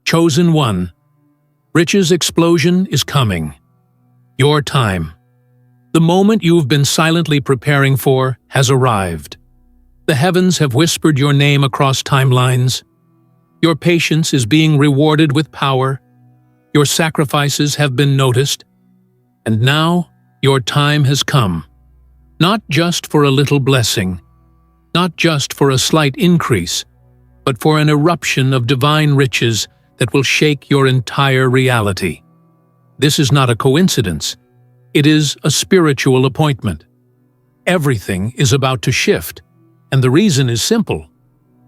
Chosen one, riches explosion is coming. Your time. The moment you've been silently preparing for has arrived. The heavens have whispered your name across timelines. Your patience is being rewarded with power. Your sacrifices have been noticed. And now, your time has come. Not just for a little blessing, not just for a slight increase, but for an eruption of divine riches that will shake your entire reality. This is not a coincidence. It is a spiritual appointment. Everything is about to shift, and the reason is simple.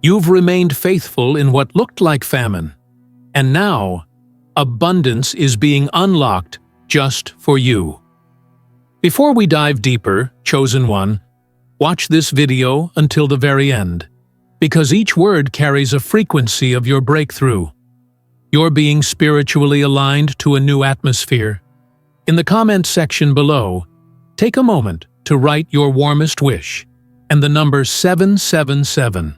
You've remained faithful in what looked like famine, and now abundance is being unlocked just for you. Before we dive deeper, Chosen One, watch this video until the very end, because each word carries a frequency of your breakthrough. You're being spiritually aligned to a new atmosphere. In the comment section below, take a moment to write your warmest wish and the number 777,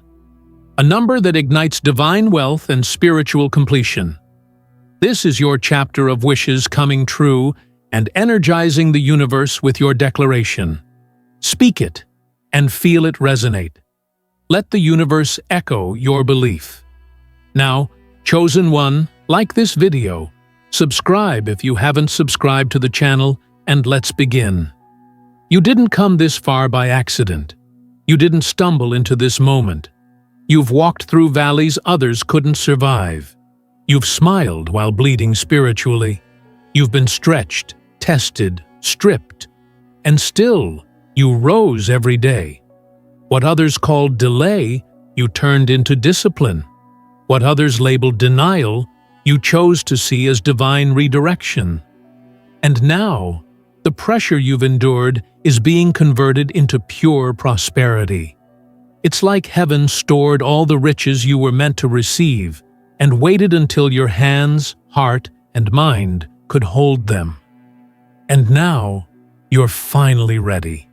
a number that ignites divine wealth and spiritual completion. This is your chapter of wishes coming true and energizing the universe with your declaration. Speak it and feel it resonate. Let the universe echo your belief. Now, Chosen One, like this video, subscribe if you haven't subscribed to the channel, and let's begin. You didn't come this far by accident. You didn't stumble into this moment. You've walked through valleys others couldn't survive. You've smiled while bleeding spiritually. You've been stretched, tested, stripped, and still you rose every day. What others called delay, you turned into discipline. What others labeled denial, you chose to see as divine redirection. And now, the pressure you've endured is being converted into pure prosperity. It's like heaven stored all the riches you were meant to receive and waited until your hands, heart, and mind could hold them. And now, you're finally ready.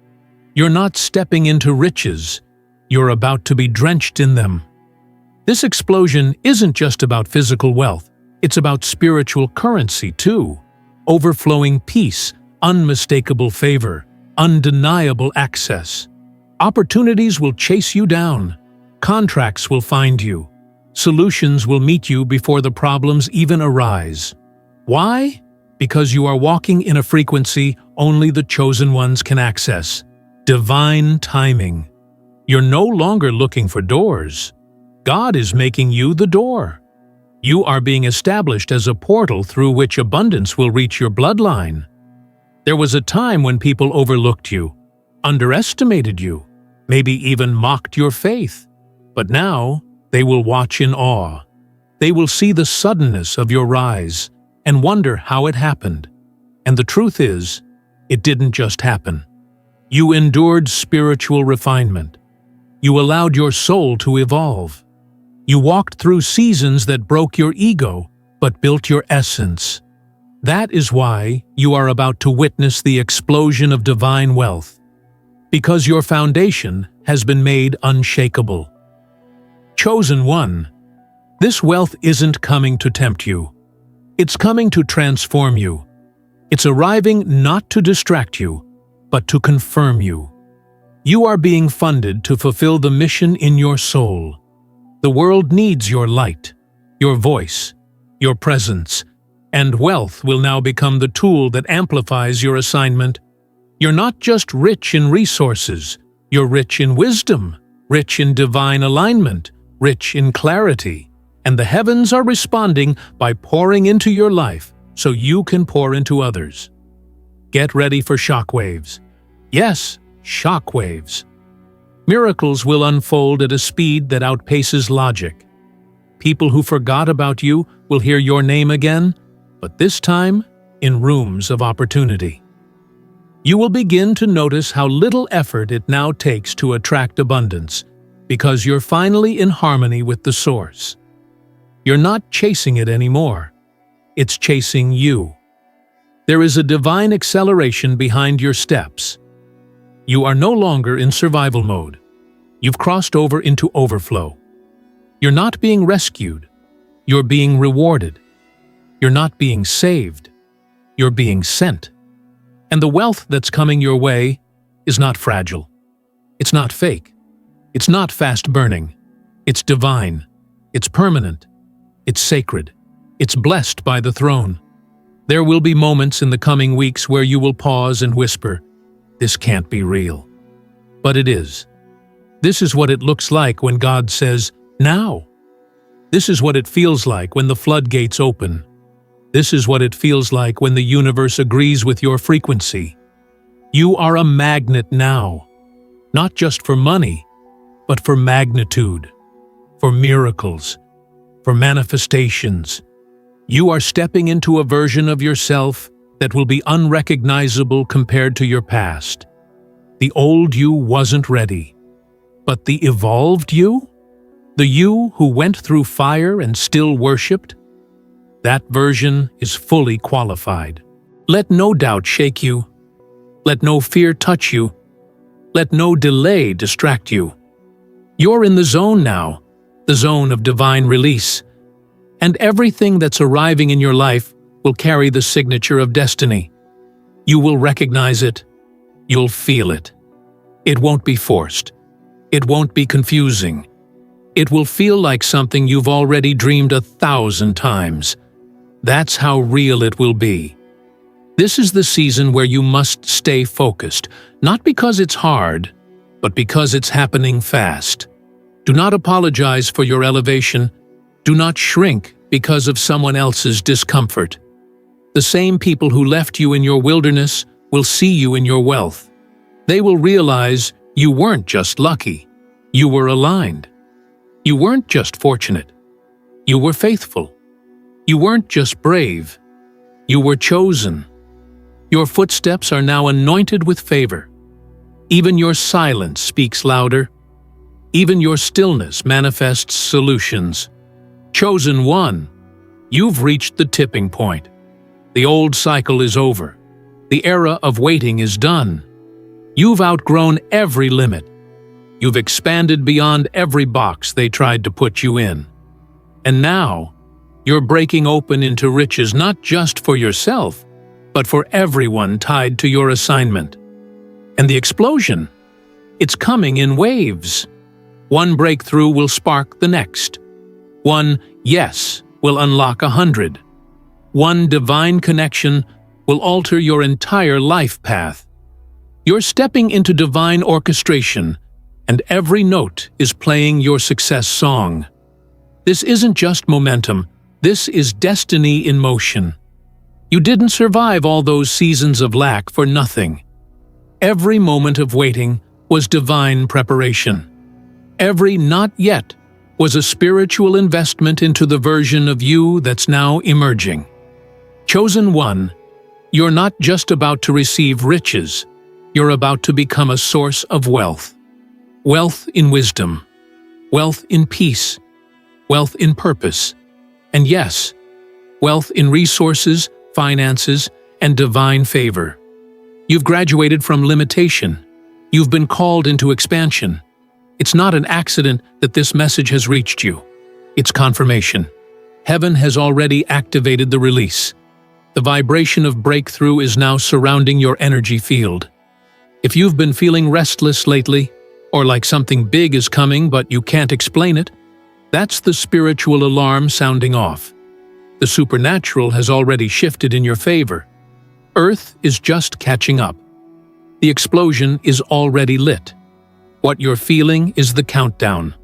You're not stepping into riches, you're about to be drenched in them. This explosion isn't just about physical wealth, it's about spiritual currency too. Overflowing peace, unmistakable favor, undeniable access. Opportunities will chase you down. Contracts will find you. Solutions will meet you before the problems even arise. Why? Because you are walking in a frequency only the chosen ones can access. Divine timing. You're no longer looking for doors. God is making you the door. You are being established as a portal through which abundance will reach your bloodline. There was a time when people overlooked you, underestimated you, maybe even mocked your faith. But now, they will watch in awe. They will see the suddenness of your rise and wonder how it happened. And the truth is, it didn't just happen. You endured spiritual refinement. You allowed your soul to evolve. You walked through seasons that broke your ego, but built your essence. That is why you are about to witness the explosion of divine wealth, because your foundation has been made unshakable. Chosen One, this wealth isn't coming to tempt you. It's coming to transform you. It's arriving not to distract you, but to confirm you. You are being funded to fulfill the mission in your soul. The world needs your light, your voice, your presence, and wealth will now become the tool that amplifies your assignment. You're not just rich in resources, you're rich in wisdom, rich in divine alignment, rich in clarity, and the heavens are responding by pouring into your life so you can pour into others. Get ready for shockwaves. Yes, shockwaves. Miracles will unfold at a speed that outpaces logic. People who forgot about you will hear your name again, but this time in rooms of opportunity. You will begin to notice how little effort it now takes to attract abundance, because you're finally in harmony with the source. You're not chasing it anymore. It's chasing you. There is a divine acceleration behind your steps. You are no longer in survival mode. You've crossed over into overflow. You're not being rescued. You're being rewarded. You're not being saved. You're being sent. And the wealth that's coming your way is not fragile. It's not fake. It's not fast-burning. It's divine. It's permanent. It's sacred. It's blessed by the throne. There will be moments in the coming weeks where you will pause and whisper, "This can't be real." But it is. This is what it looks like when God says, "Now." This is what it feels like when the floodgates open. This is what it feels like when the universe agrees with your frequency. You are a magnet now, not just for money, but for magnitude, for miracles, for manifestations. You are stepping into a version of yourself that will be unrecognizable compared to your past. The old you wasn't ready, but the evolved you, the you who went through fire and still worshipped, that version is fully qualified. Let no doubt shake you. Let no fear touch you. Let no delay distract you. You're in the zone now, the zone of divine release. And everything that's arriving in your life will carry the signature of destiny. You will recognize it. You'll feel it. It won't be forced. It won't be confusing. It will feel like something you've already dreamed 1,000 times. That's how real it will be. This is the season where you must stay focused, not because it's hard, but because it's happening fast. Do not apologize for your elevation. Do not shrink because of someone else's discomfort. The same people who left you in your wilderness will see you in your wealth. They will realize you weren't just lucky. You were aligned. You weren't just fortunate. You were faithful. You weren't just brave. You were chosen. Your footsteps are now anointed with favor. Even your silence speaks louder. Even your stillness manifests solutions. Chosen one, you've reached the tipping point. The old cycle is over. The era of waiting is done. You've outgrown every limit. You've expanded beyond every box they tried to put you in. And now, you're breaking open into riches not just for yourself, but for everyone tied to your assignment. And the explosion, it's coming in waves. One breakthrough will spark the next. One yes will unlock 100. One divine connection will alter your entire life path. You're stepping into divine orchestration, and every note is playing your success song. This isn't just momentum, this is destiny in motion. You didn't survive all those seasons of lack for nothing. Every moment of waiting was divine preparation. Every not yet was a spiritual investment into the version of you that's now emerging. Chosen one, you're not just about to receive riches, you're about to become a source of wealth. Wealth in wisdom, wealth in peace, wealth in purpose, and yes, wealth in resources, finances, and divine favor. You've graduated from limitation. You've been called into expansion. It's not an accident that this message has reached you. It's confirmation. Heaven has already activated the release. The vibration of breakthrough is now surrounding your energy field. If you've been feeling restless lately, or like something big is coming but you can't explain it, that's the spiritual alarm sounding off. The supernatural has already shifted in your favor. Earth is just catching up. The explosion is already lit. What you're feeling is the countdown.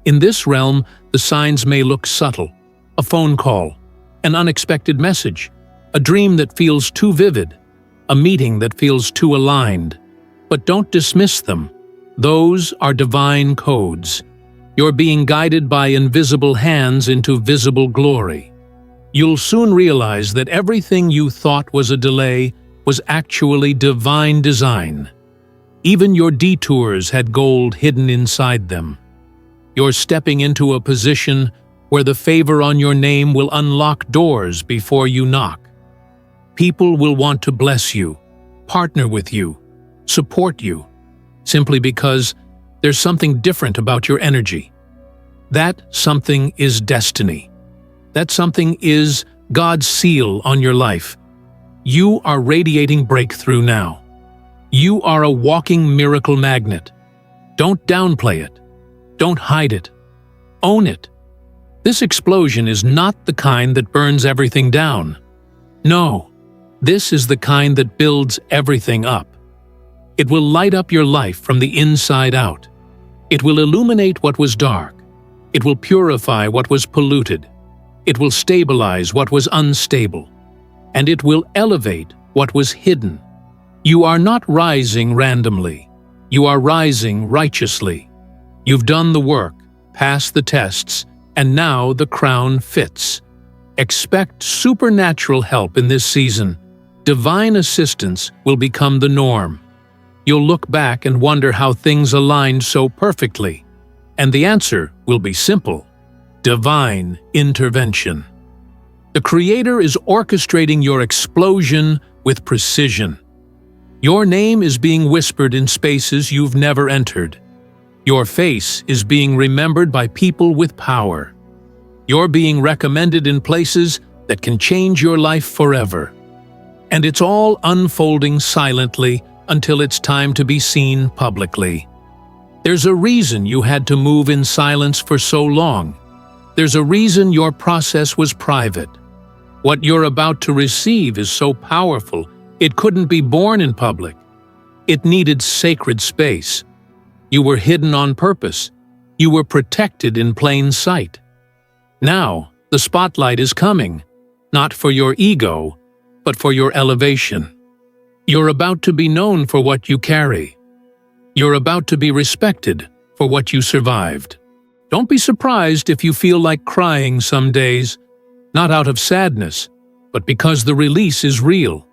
In this realm, the signs may look subtle. A phone call, an unexpected message, a dream that feels too vivid, a meeting that feels too aligned. But don't dismiss them. Those are divine codes. You're being guided by invisible hands into visible glory. You'll soon realize that everything you thought was a delay was actually divine design. Even your detours had gold hidden inside them. You're stepping into a position where the favor on your name will unlock doors before you knock. People will want to bless you, partner with you, support you, simply because there's something different about your energy. That something is destiny. That something is God's seal on your life. You are radiating breakthrough now. You are a walking miracle magnet. Don't downplay it. Don't hide it. Own it. This explosion is not the kind that burns everything down. No, this is the kind that builds everything up. It will light up your life from the inside out. It will illuminate what was dark. It will purify what was polluted. It will stabilize what was unstable. And it will elevate what was hidden. You are not rising randomly. You are rising righteously. You've done the work, passed the tests, and now the crown fits. Expect supernatural help in this season. Divine assistance will become the norm. You'll look back and wonder how things aligned so perfectly. And the answer will be simple: divine intervention. The Creator is orchestrating your explosion with precision. Your name is being whispered in spaces you've never entered. Your face is being remembered by people with power. You're being recommended in places that can change your life forever. And it's all unfolding silently until it's time to be seen publicly. There's a reason you had to move in silence for so long. There's a reason your process was private. What you're about to receive is so powerful, it couldn't be born in public. It needed sacred space. You were hidden on purpose. You were protected in plain sight. Now, the spotlight is coming, not for your ego, but for your elevation. You're about to be known for what you carry. You're about to be respected for what you survived. Don't be surprised if you feel like crying some days, not out of sadness, but because the release is real.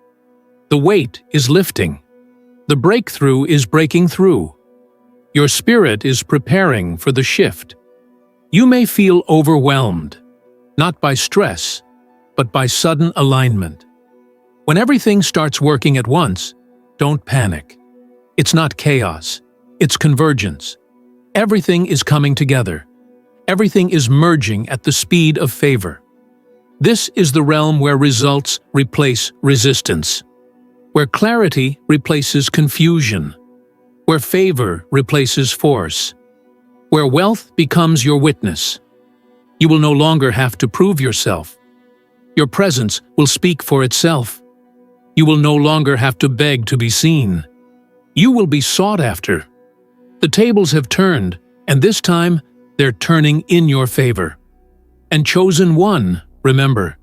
The weight is lifting. The breakthrough is breaking through. Your spirit is preparing for the shift. You may feel overwhelmed, not by stress, but by sudden alignment. When everything starts working at once, don't panic. It's not chaos, it's convergence. Everything is coming together. Everything is merging at the speed of favor. This is the realm where results replace resistance, where clarity replaces confusion, where favor replaces force, where wealth becomes your witness. You will no longer have to prove yourself. Your presence will speak for itself. You will no longer have to beg to be seen. You will be sought after. The tables have turned, and this time they're turning in your favor. And chosen one, remember,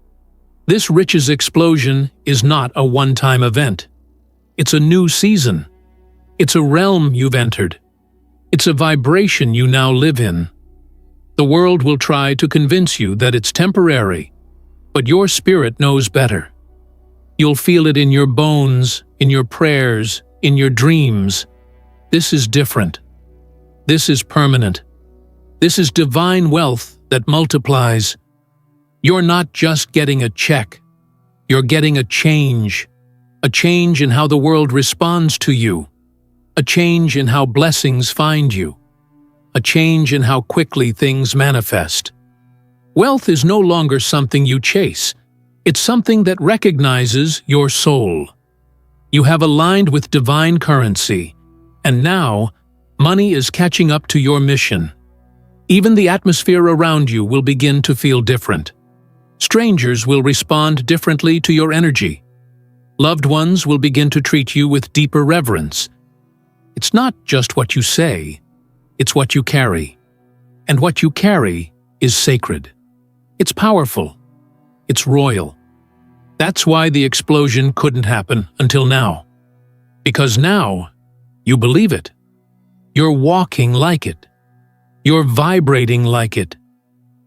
this riches explosion is not a one-time event. It's a new season. It's a realm you've entered. It's a vibration you now live in. The world will try to convince you that it's temporary, but your spirit knows better. You'll feel it in your bones, in your prayers, in your dreams. This is different. This is permanent. This is divine wealth that multiplies. You're not just getting a check. You're getting a change in how the world responds to you, a change in how blessings find you, a change in how quickly things manifest. Wealth is no longer something you chase. It's something that recognizes your soul. You have aligned with divine currency, and now money is catching up to your mission. Even the atmosphere around you will begin to feel different. Strangers will respond differently to your energy. Loved ones will begin to treat you with deeper reverence. It's not just what you say, it's what you carry. And what you carry is sacred. It's powerful. It's royal. That's why the explosion couldn't happen until now. Because now, you believe it. You're walking like it. You're vibrating like it.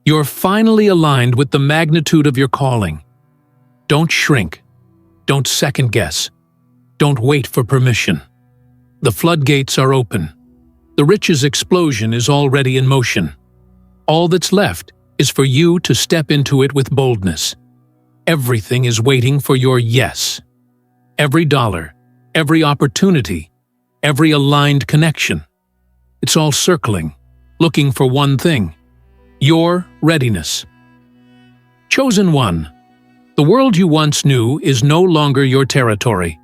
You're finally aligned with the magnitude of your calling. Don't shrink. Don't second-guess. Don't wait for permission. The floodgates are open. The riches explosion is already in motion. All that's left is for you to step into it with boldness. Everything is waiting for your yes. Every dollar, every opportunity, every aligned connection. It's all circling, looking for one thing: your readiness. Chosen one. The world you once knew is no longer your territory.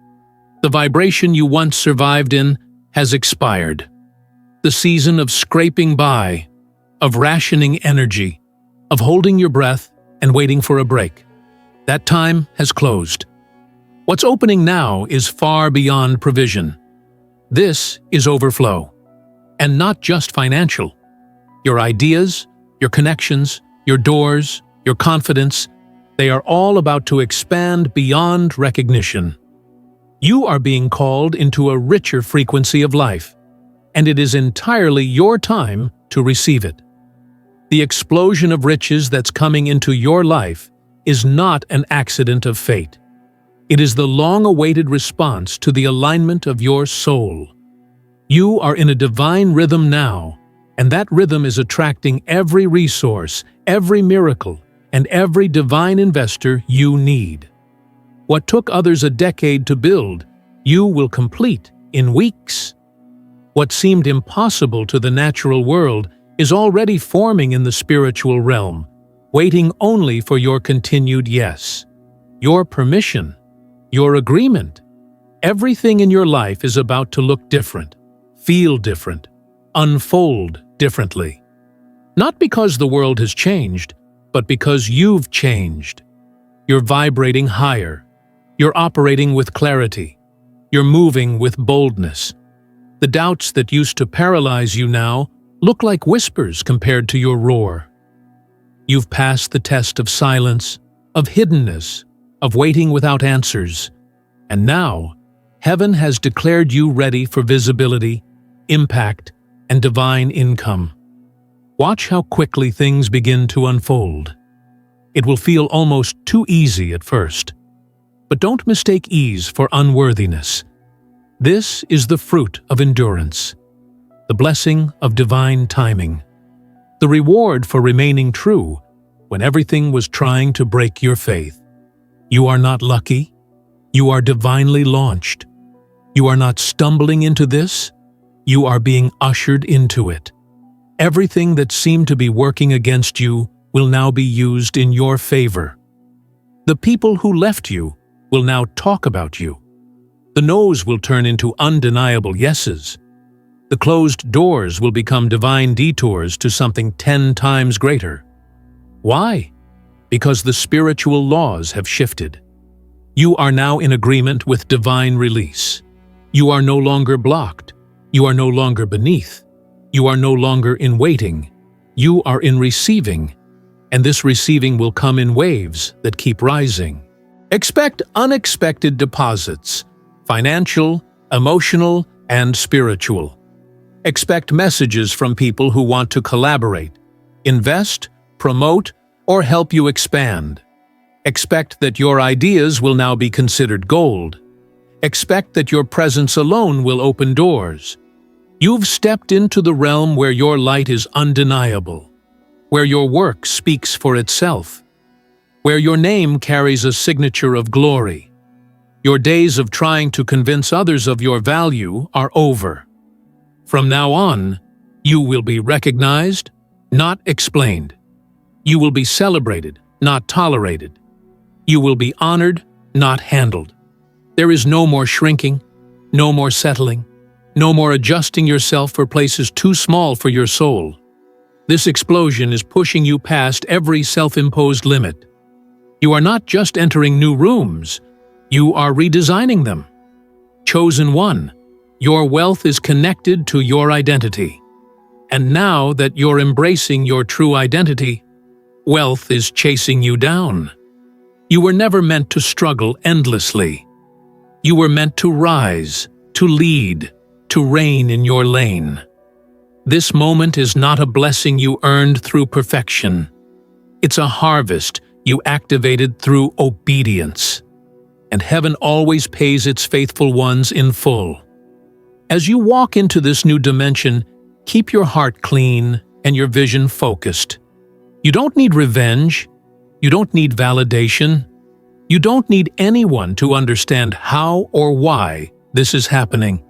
The vibration you once survived in has expired. The season of scraping by, of rationing energy, of holding your breath and waiting for a break. That time has closed. What's opening now is far beyond provision. This is overflow. And not just financial. Your ideas, your connections, your doors, your confidence, they are all about to expand beyond recognition. You are being called into a richer frequency of life, and it is entirely your time to receive it. The explosion of riches that's coming into your life is not an accident of fate. It is the long-awaited response to the alignment of your soul. You are in a divine rhythm now, and that rhythm is attracting every resource, every miracle, and every divine investor you need. What took others a decade to build, you will complete in weeks. What seemed impossible to the natural world is already forming in the spiritual realm, waiting only for your continued yes, your permission, your agreement. Everything in your life is about to look different, feel different, unfold differently. Not because the world has changed, but because you've changed. You're vibrating higher. You're operating with clarity. You're moving with boldness. The doubts that used to paralyze you now look like whispers compared to your roar. You've passed the test of silence, of hiddenness, of waiting without answers. And now, heaven has declared you ready for visibility, impact, and divine income. Watch how quickly things begin to unfold. It will feel almost too easy at first. But don't mistake ease for unworthiness. This is the fruit of endurance, the blessing of divine timing, the reward for remaining true when everything was trying to break your faith. You are not lucky. You are divinely launched. You are not stumbling into this. You are being ushered into it. Everything that seemed to be working against you will now be used in your favor. The people who left you will now talk about you. The no's will turn into undeniable yeses. The closed doors will become divine detours to something 10 times greater. Why? Because the spiritual laws have shifted. You are now in agreement with divine release. You are no longer blocked. You are no longer beneath. You are no longer in waiting. You are in receiving, and this receiving will come in waves that keep rising. Expect unexpected deposits, financial, emotional, and spiritual. Expect messages from people who want to collaborate, invest, promote, or help you expand. Expect that your ideas will now be considered gold. Expect that your presence alone will open doors. You've stepped into the realm where your light is undeniable, where your work speaks for itself, where your name carries a signature of glory. Your days of trying to convince others of your value are over. From now on, you will be recognized, not explained. You will be celebrated, not tolerated. You will be honored, not handled. There is no more shrinking, no more settling, no more adjusting yourself for places too small for your soul. This explosion is pushing you past every self-imposed limit. You are not just entering new rooms, you are redesigning them. Chosen one, your wealth is connected to your identity. And now that you're embracing your true identity, wealth is chasing you down. You were never meant to struggle endlessly. You were meant to rise, to lead, to reign in your lane. This moment is not a blessing you earned through perfection. It's a harvest you activated through obedience. And heaven always pays its faithful ones in full. As you walk into this new dimension, keep your heart clean and your vision focused. You don't need revenge. You don't need validation. You don't need anyone to understand how or why this is happening.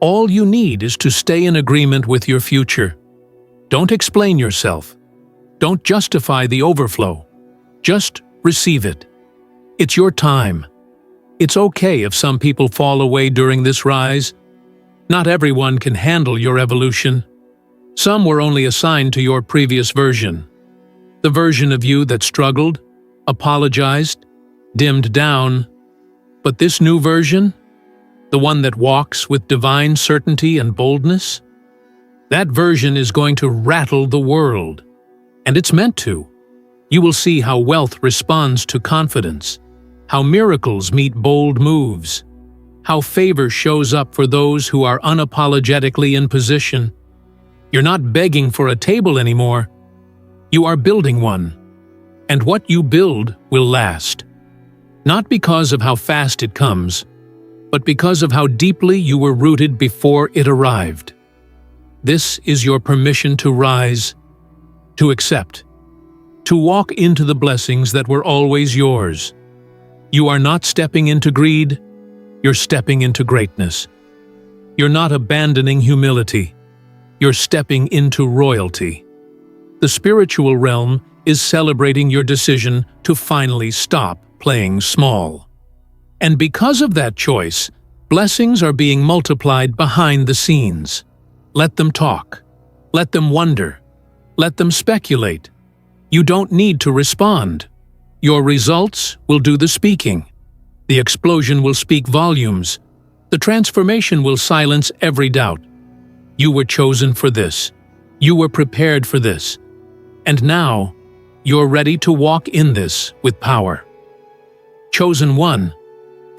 All you need is to stay in agreement with your future. Don't explain yourself. Don't justify the overflow. Just receive it. It's your time. It's okay if some people fall away during this rise. Not everyone can handle your evolution. Some were only assigned to your previous version. The version of you that struggled, apologized, dimmed down. But this new version, the one that walks with divine certainty and boldness, that version is going to rattle the world. And it's meant to. You will see how wealth responds to confidence, how miracles meet bold moves, how favor shows up for those who are unapologetically in position. You're not begging for a table anymore. You are building one. And what you build will last. Not because of how fast it comes, but because of how deeply you were rooted before it arrived. This is your permission to rise, to accept, to walk into the blessings that were always yours. You are not stepping into greed, you're stepping into greatness. You're not abandoning humility, you're stepping into royalty. The spiritual realm is celebrating your decision to finally stop playing small. And because of that choice, blessings are being multiplied behind the scenes. Let them talk. Let them wonder. Let them speculate. You don't need to respond. Your results will do the speaking. The explosion will speak volumes. The transformation will silence every doubt. You were chosen for this. You were prepared for this. And now, you're ready to walk in this with power. Chosen one,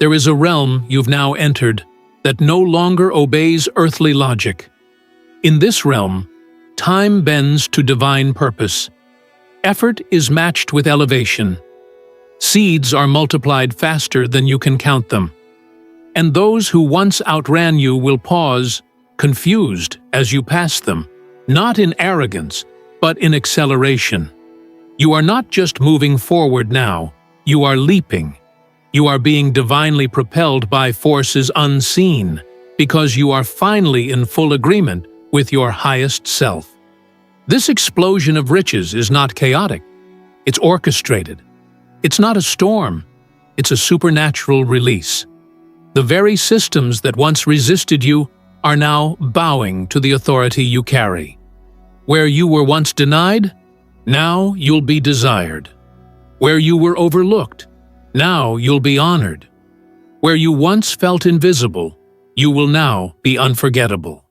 there is a realm you've now entered that no longer obeys earthly logic. In this realm, time bends to divine purpose. Effort is matched with elevation. Seeds are multiplied faster than you can count them. And those who once outran you will pause, confused as you pass them, not in arrogance, but in acceleration. You are not just moving forward now, you are leaping. You are being divinely propelled by forces unseen, because you are finally in full agreement with your highest self. This explosion of riches is not chaotic. It's orchestrated. It's not a storm. It's a supernatural release. The very systems that once resisted you are now bowing to the authority you carry. Where you were once denied, now you'll be desired. Where you were overlooked, now you'll be honored. Where you once felt invisible, you will now be unforgettable.